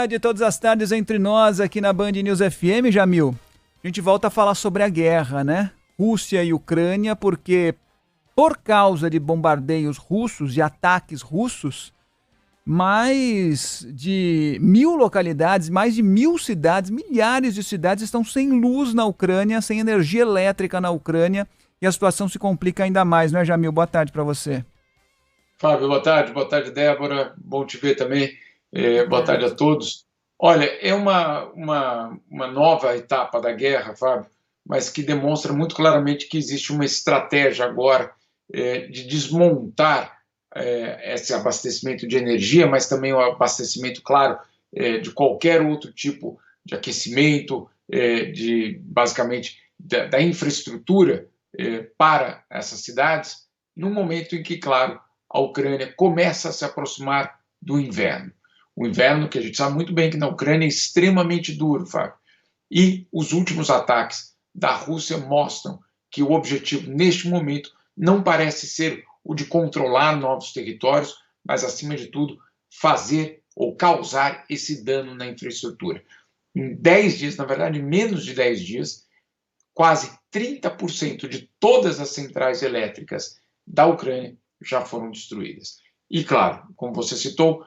De todas as tardes entre nós aqui na Band News FM, Jamil. A gente volta a falar sobre a guerra, né? Rússia e Ucrânia, porque por causa de bombardeios russos e ataques russos, mais de 1.000 localidades, mais de 1.000 cidades, milhares de cidades estão sem luz na Ucrânia, sem energia elétrica na Ucrânia, e a situação se complica ainda mais, não é, Jamil? Boa tarde para você. Fábio, boa tarde, Débora, bom te ver também. Boa tarde a todos. Olha, é uma nova etapa da guerra, Fábio, mas que demonstra muito claramente que existe uma estratégia agora de desmontar esse abastecimento de energia, mas também o abastecimento, claro, de qualquer outro tipo de aquecimento, basicamente da infraestrutura para essas cidades, no momento em que, claro, a Ucrânia começa a se aproximar do inverno. O inverno, que a gente sabe muito bem que na Ucrânia é extremamente duro, Fábio. E os últimos ataques da Rússia mostram que o objetivo, neste momento, não parece ser o de controlar novos territórios, mas, acima de tudo, fazer ou causar esse dano na infraestrutura. Em 10 dias, na verdade, menos de 10 dias, quase 30% de todas as centrais elétricas da Ucrânia já foram destruídas. E, claro, como você citou,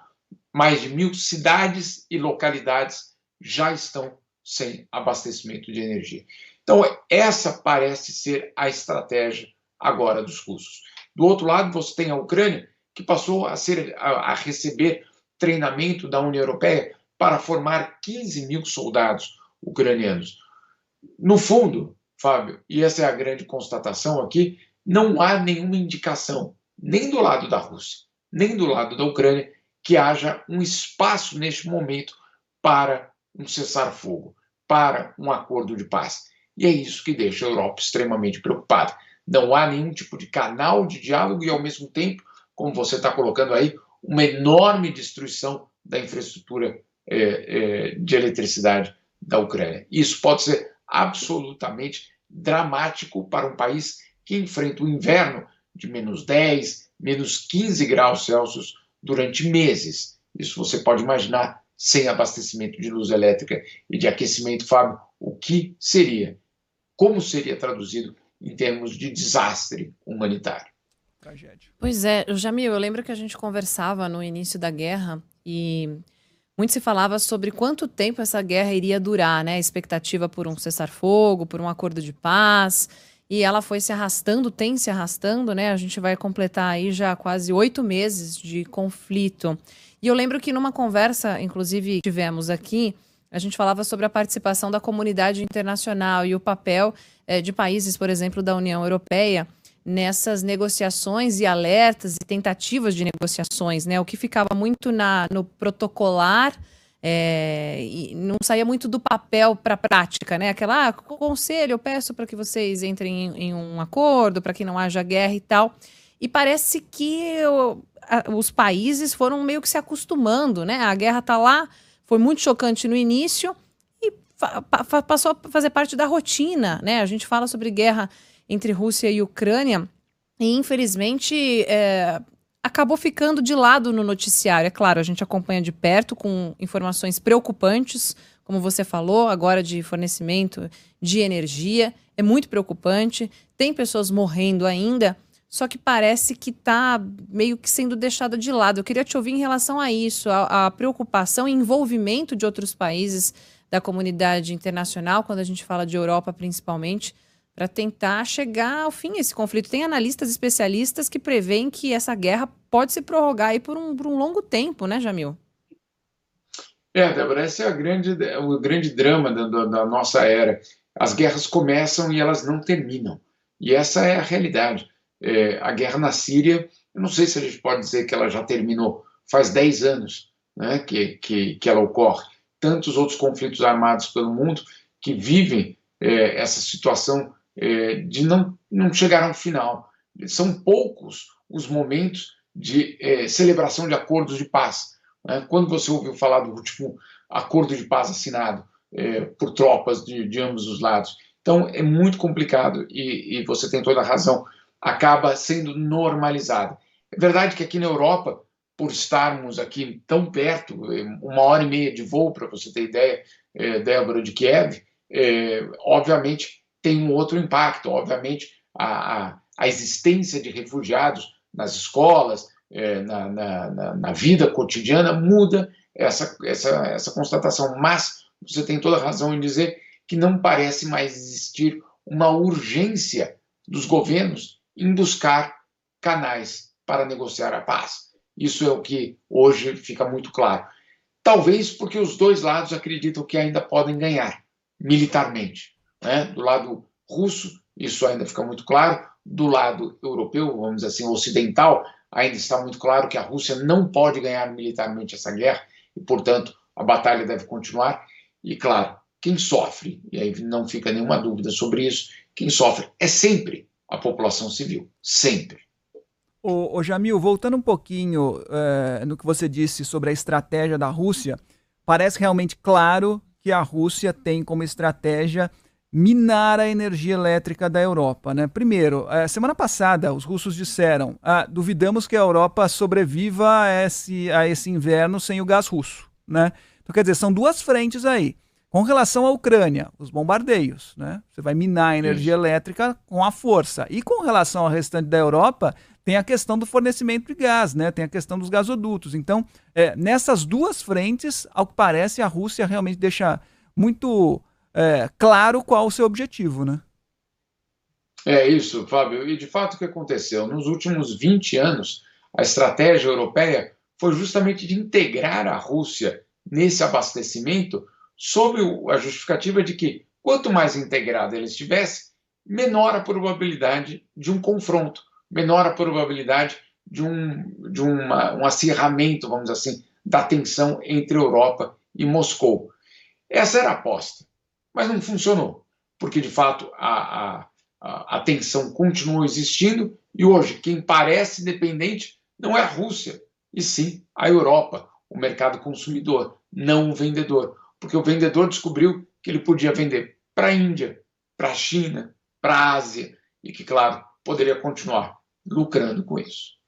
mais de 1.000 cidades e localidades já estão sem abastecimento de energia. Então, essa parece ser a estratégia agora dos russos. Do outro lado, você tem a Ucrânia, que passou a receber treinamento da União Europeia para formar 15.000 soldados ucranianos. No fundo, Fábio, e essa é a grande constatação aqui, não há nenhuma indicação, nem do lado da Rússia, nem do lado da Ucrânia, que haja um espaço neste momento para um cessar-fogo, para um acordo de paz. E é isso que deixa a Europa extremamente preocupada. Não há nenhum tipo de canal de diálogo e, ao mesmo tempo, como você está colocando aí, uma enorme destruição da infraestrutura de eletricidade da Ucrânia. Isso pode ser absolutamente dramático para um país que enfrenta o inverno de menos 10, menos 15 graus Celsius durante meses. Isso você pode imaginar, sem abastecimento de luz elétrica e de aquecimento, Fábio, o que seria, como seria traduzido em termos de desastre humanitário. Tragédia. Pois é, Jamil, eu lembro que a gente conversava no início da guerra e muito se falava sobre quanto tempo essa guerra iria durar, né? A expectativa por um cessar-fogo, por um acordo de paz. E ela foi se arrastando, tem se arrastando, né? A gente vai completar aí já quase 8 meses de conflito. E eu lembro que numa conversa, inclusive, tivemos aqui, a gente falava sobre a participação da comunidade internacional e o papel de países, por exemplo, da União Europeia, nessas negociações e alertas e tentativas de negociações, né? O que ficava muito no protocolar e não saía muito do papel para a prática, né? Aquela, conselho, eu peço para que vocês entrem em um acordo, para que não haja guerra e tal. E parece que os países foram meio que se acostumando, né? A guerra está lá, foi muito chocante no início e passou a fazer parte da rotina, né? A gente fala sobre guerra entre Rússia e Ucrânia, e infelizmente acabou ficando de lado no noticiário. É claro, a gente acompanha de perto com informações preocupantes, como você falou, agora de fornecimento de energia, é muito preocupante, tem pessoas morrendo ainda, só que parece que está meio que sendo deixada de lado. Eu queria te ouvir em relação a isso, a preocupação e envolvimento de outros países da comunidade internacional, quando a gente fala de Europa principalmente, para tentar chegar ao fim esse conflito. Tem analistas especialistas que preveem que essa guerra pode se prorrogar aí por um longo tempo, né, Jamil? Débora, esse é o grande drama da nossa era. As guerras começam e elas não terminam. E essa é a realidade. A guerra na Síria, eu não sei se a gente pode dizer que ela já terminou. Faz 10 anos, né, que ela ocorre. Tantos outros conflitos armados pelo mundo que vivem essa situação de não chegar a um final. São poucos os momentos de celebração de acordos de paz. Né? Quando você ouviu falar do último acordo de paz assinado por tropas de ambos os lados? Então, é muito complicado e você tem toda a razão, acaba sendo normalizado. É verdade que aqui na Europa por estarmos aqui tão perto, 1h30 de voo, para você ter ideia, Débora, de Kiev, obviamente tem um outro impacto. Obviamente, a existência de refugiados nas escolas, na vida cotidiana, muda essa constatação. Mas você tem toda a razão em dizer que não parece mais existir uma urgência dos governos em buscar canais para negociar a paz. Isso é o que hoje fica muito claro. Talvez porque os dois lados acreditam que ainda podem ganhar militarmente, né? Do lado russo, isso ainda fica muito claro. Do lado europeu, vamos dizer assim, ocidental, ainda está muito claro que a Rússia não pode ganhar militarmente essa guerra e, portanto, a batalha deve continuar. E, claro, quem sofre, e aí não fica nenhuma dúvida sobre isso, quem sofre é sempre a população civil, sempre. Ô Jamil, voltando um pouquinho no que você disse sobre a estratégia da Rússia, parece realmente claro que a Rússia tem como estratégia minar a energia elétrica da Europa, né? Primeiro, semana passada os russos disseram, duvidamos que a Europa sobreviva a esse inverno sem o gás russo, né? Então, quer dizer, são duas frentes aí. Com relação à Ucrânia, os bombardeios, né? Você vai minar a energia elétrica com a força. E com relação ao restante da Europa, tem a questão do fornecimento de gás, né? Tem a questão dos gasodutos. Então, nessas duas frentes, ao que parece, a Rússia realmente deixa muito claro qual o seu objetivo, né? É isso, Fábio. E, de fato, o que aconteceu? Nos últimos 20 anos, a estratégia europeia foi justamente de integrar a Rússia nesse abastecimento sob a justificativa de que, quanto mais integrada ela estivesse, menor a probabilidade de um confronto, menor a probabilidade de um acirramento, vamos dizer assim, da tensão entre Europa e Moscou. Essa era a aposta, mas não funcionou, porque, de fato, a tensão continuou existindo e hoje quem parece dependente não é a Rússia, e sim a Europa, o mercado consumidor, não o vendedor. Porque o vendedor descobriu que ele podia vender para a Índia, para a China, para a Ásia, e que, claro, poderia continuar lucrando com isso.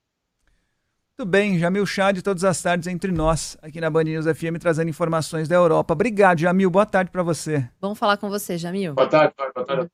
Muito bem, Jamil Chad, todas as tardes entre nós, aqui na Band News FM, trazendo informações da Europa. Obrigado, Jamil, boa tarde para você. Vamos falar com você, Jamil. Boa tarde, boa tarde.